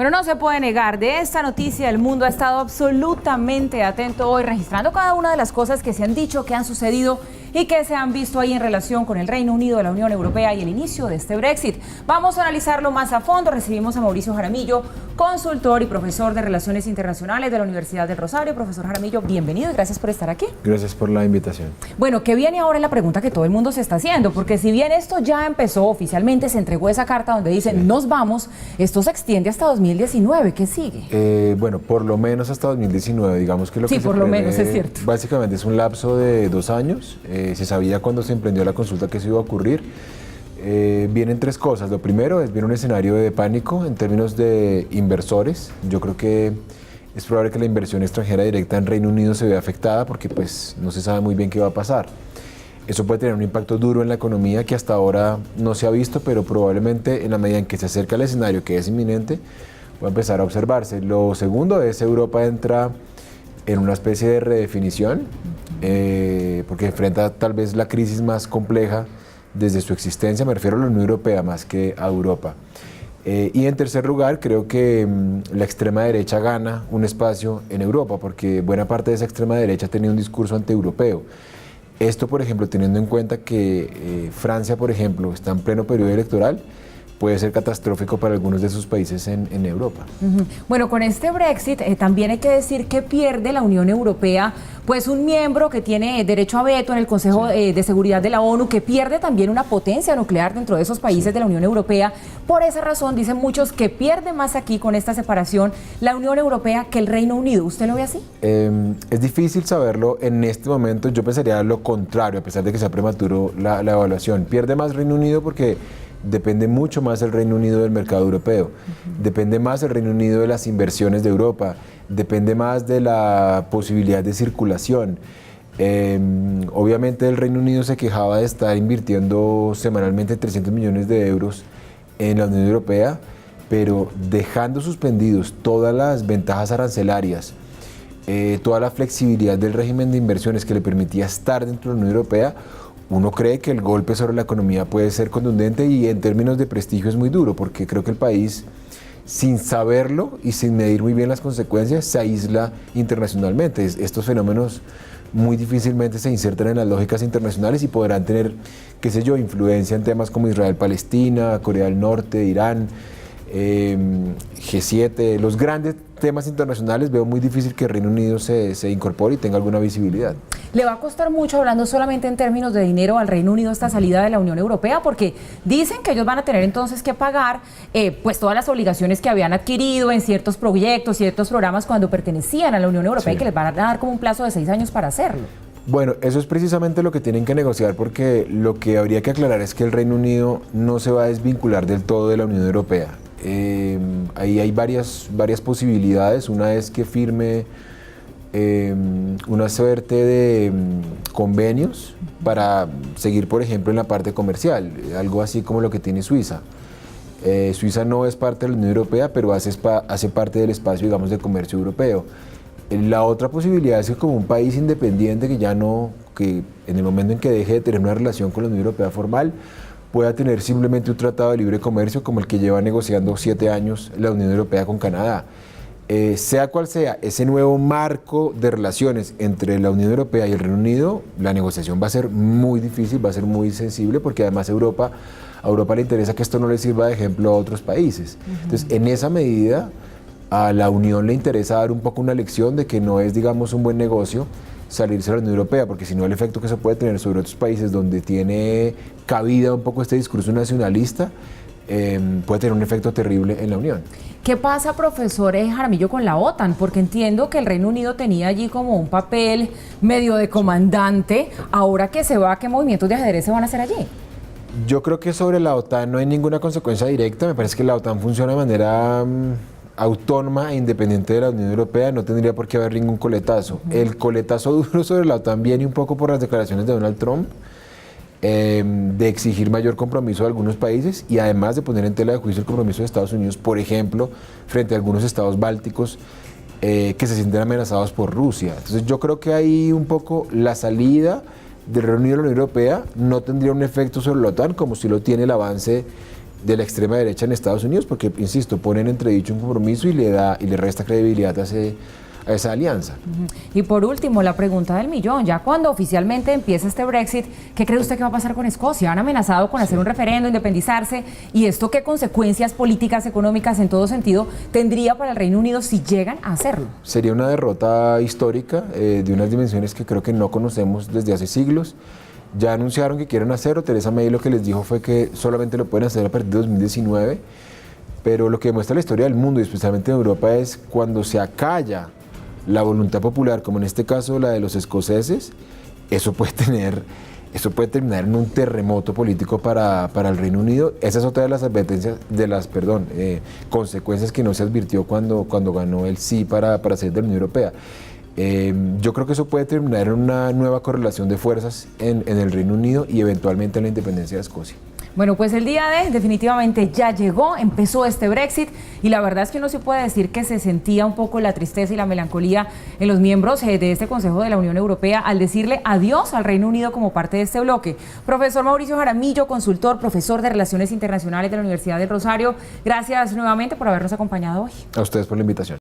Bueno, no se puede negar, de esta noticia el mundo ha estado absolutamente atento hoy, registrando cada una de las cosas que se han dicho, que han sucedido y que se han visto ahí en relación con el Reino Unido, la Unión Europea y el inicio de este Brexit. Vamos a analizarlo más a fondo. Recibimos a Mauricio Jaramillo, consultor y profesor de Relaciones Internacionales de la Universidad del Rosario. Profesor Jaramillo, bienvenido y gracias por estar aquí. Gracias por la invitación. Bueno, ¿qué viene ahora? Es la pregunta que todo el mundo se está haciendo, porque si bien esto ya empezó oficialmente, se entregó esa carta donde dicen nos vamos, esto se extiende hasta 2019. ¿Qué sigue? Bueno, por lo menos hasta 2019, digamos que lo que sí, se por lo menos, es cierto. Básicamente es un lapso de 2 años. Se sabía cuando se emprendió la consulta que eso iba a ocurrir. Vienen 3 cosas. Lo primero es viene un escenario de pánico en términos de inversores. Yo creo que es probable que la inversión extranjera directa en Reino Unido se vea afectada porque pues no se sabe muy bien qué va a pasar. Eso puede tener un impacto duro en la economía que hasta ahora no se ha visto, pero probablemente en la medida en que se acerca el escenario que es inminente, va a empezar a observarse. Lo segundo es Europa entra en una especie de redefinición, porque enfrenta tal vez la crisis más compleja desde su existencia, me refiero a la Unión Europea más que a Europa. Y en tercer lugar, creo que la extrema derecha gana un espacio en Europa, porque buena parte de esa extrema derecha ha tenido un discurso antieuropeo. Esto, por ejemplo, teniendo en cuenta que Francia, por ejemplo, está en pleno periodo electoral, puede ser catastrófico para algunos de sus países en Europa. Bueno, con este Brexit también hay que decir que pierde la Unión Europea, pues un miembro que tiene derecho a veto en el Consejo de Seguridad de la ONU, que pierde también una potencia nuclear dentro de esos países de la Unión Europea. Por esa razón, dicen muchos que pierde más aquí con esta separación la Unión Europea que el Reino Unido. ¿Usted lo ve así? Es difícil saberlo en este momento. Yo pensaría lo contrario, a pesar de que sea prematuro la evaluación. Pierde más Reino Unido porque depende mucho más el Reino Unido del mercado europeo, depende más el Reino Unido de las inversiones de Europa, depende más de la posibilidad de circulación. Obviamente el Reino Unido se quejaba de estar invirtiendo semanalmente 300 millones de euros en la Unión Europea, pero dejando suspendidos todas las ventajas arancelarias, toda la flexibilidad del régimen de inversiones que le permitía estar dentro de la Unión Europea, uno cree que el golpe sobre la economía puede ser contundente y en términos de prestigio es muy duro, porque creo que el país, sin saberlo y sin medir muy bien las consecuencias, se aísla internacionalmente. Estos fenómenos muy difícilmente se insertan en las lógicas internacionales y podrán tener, qué sé yo, influencia en temas como Israel-Palestina, Corea del Norte, Irán, G7, los grandes temas internacionales. Veo muy difícil que el Reino Unido se incorpore y tenga alguna visibilidad. ¿Le va a costar mucho, hablando solamente en términos de dinero, al Reino Unido esta salida de la Unión Europea? Porque dicen que ellos van a tener entonces que pagar pues todas las obligaciones que habían adquirido en ciertos proyectos, ciertos programas cuando pertenecían a la Unión Europea, y que les van a dar como un plazo de 6 años para hacerlo. Bueno, eso es precisamente lo que tienen que negociar, porque lo que habría que aclarar es que el Reino Unido no se va a desvincular del todo de la Unión Europea. Ahí hay varias posibilidades. Una es que firme una suerte de convenios para seguir, por ejemplo, en la parte comercial, algo así como lo que tiene Suiza. Suiza no es parte de la Unión Europea, pero hace parte del espacio, digamos, de comercio europeo. La otra posibilidad es que como un país independiente que en el momento en que deje de tener una relación con la Unión Europea formal, pueda tener simplemente un tratado de libre comercio como el que lleva negociando 7 años la Unión Europea con Canadá. Sea cual sea ese nuevo marco de relaciones entre la Unión Europea y el Reino Unido, la negociación va a ser muy difícil, va a ser muy sensible, porque además a Europa le interesa que esto no le sirva de ejemplo a otros países. Entonces, en esa medida, a la Unión le interesa dar un poco una lección de que no es, digamos, un buen negocio salirse de la Unión Europea, porque si no el efecto que se puede tener sobre otros países donde tiene cabida un poco este discurso nacionalista, puede tener un efecto terrible en la Unión. ¿Qué pasa, profesor Jaramillo, con la OTAN? Porque entiendo que el Reino Unido tenía allí como un papel medio de comandante. Ahora que se va, ¿qué movimientos de ajedrez se van a hacer allí? Yo creo que sobre la OTAN no hay ninguna consecuencia directa. Me parece que la OTAN funciona de manera autónoma e independiente de la Unión Europea. No tendría por qué haber ningún coletazo. El coletazo duro sobre la OTAN viene un poco por las declaraciones de Donald Trump, de exigir mayor compromiso de algunos países y además de poner en tela de juicio el compromiso de Estados Unidos, por ejemplo, frente a algunos estados bálticos que se sienten amenazados por Rusia. Entonces yo creo que ahí un poco la salida del Reino Unido de la Unión Europea no tendría un efecto sobre la OTAN como si lo tiene el avance de la extrema derecha en Estados Unidos, porque, insisto, ponen en entredicho un compromiso y le resta credibilidad a esa alianza. Y por último, la pregunta del millón, ya cuando oficialmente empiece este Brexit, ¿qué cree usted que va a pasar con Escocia? Han amenazado con hacer un referendo, independizarse, y esto qué consecuencias políticas, económicas, en todo sentido, tendría para el Reino Unido si llegan a hacerlo. Sería una derrota histórica de unas dimensiones que creo que no conocemos desde hace siglos. Ya anunciaron que quieren hacerlo. Theresa May lo que les dijo fue que solamente lo pueden hacer a partir de 2019, pero lo que demuestra la historia del mundo y especialmente de Europa es cuando se acalla la voluntad popular, como en este caso la de los escoceses, eso puede terminar en un terremoto político para el Reino Unido. Esa es otra de las advertencias, consecuencias que no se advirtió cuando ganó el sí para salir de la Unión Europea. Yo creo que eso puede terminar en una nueva correlación de fuerzas en el Reino Unido y eventualmente en la independencia de Escocia. Bueno, pues el día D definitivamente ya llegó, empezó este Brexit, y la verdad es que no se puede decir que se sentía un poco la tristeza y la melancolía en los miembros de este Consejo de la Unión Europea al decirle adiós al Reino Unido como parte de este bloque. Profesor Mauricio Jaramillo, consultor, profesor de Relaciones Internacionales de la Universidad del Rosario, gracias nuevamente por habernos acompañado hoy. A ustedes por la invitación.